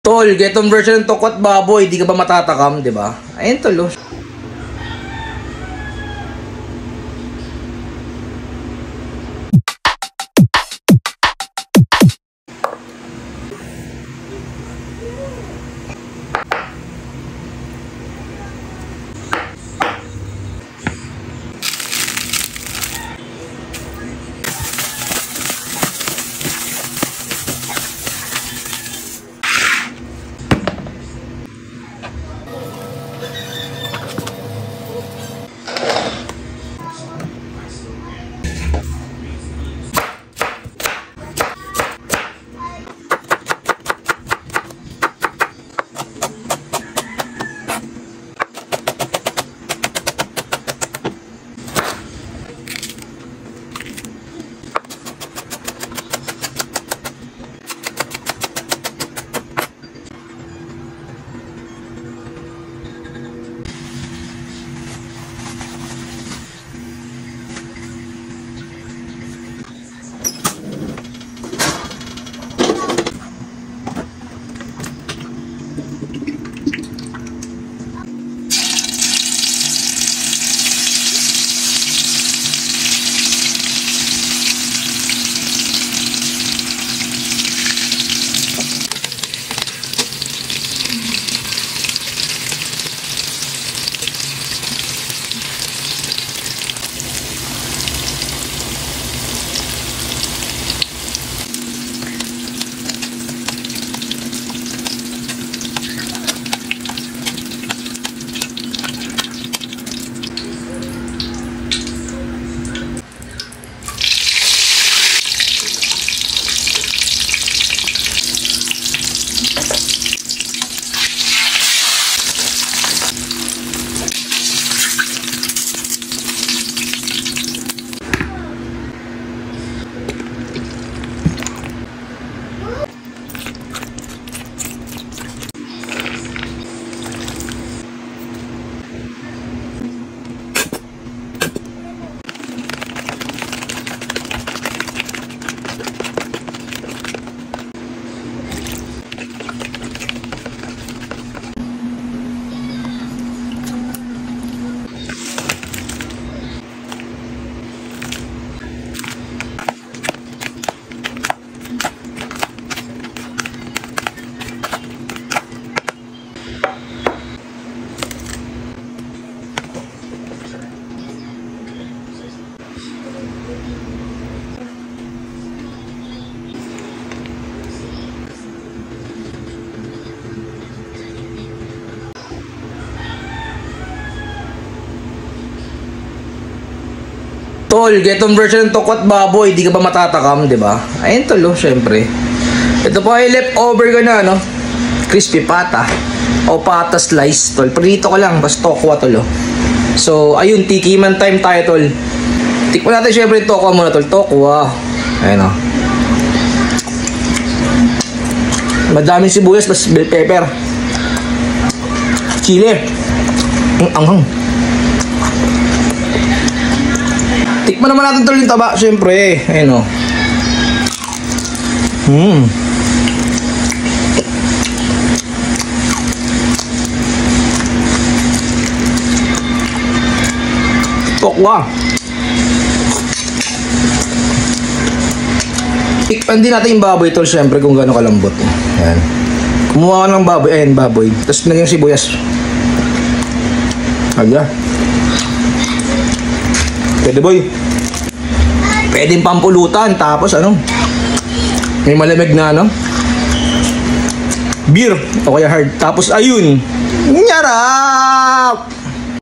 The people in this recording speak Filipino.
Tol, getong version ng Tokwa at Baboy, di ka ba matatakam, di ba? Ayun tol, oh. Tol, getong version ng Tokwa at Baboy, di ka ba matatakam, di ba? Ayun tol, oh, syempre. Ito po ay leftover ka na, no? Crispy pata. O pata slice, tol. Prito ko lang, basta Tokwa, tol, oh. So, ayun, tikiman time tayo, tol. Tikman natin syempre yung Tokwa muna, tol. Tokwa. Ayun, oh. Madaming sibuyas, basta bell pepper. Chili. Anghang. Tikman naman natin tol yung taba, syempre. Ayun, o. Tokwa. Tikman din natin yung baboy tol, syempre, kung gano'ng kalambot. Ayan. Kumuha ka ng baboy. Ayan, baboy. Tapos naging sibuyas. Aga. Pwede boy. Pwedeng pampulutan. Tapos ano, may malamig na ano, beer o kaya hard. Tapos ayun, nyarap.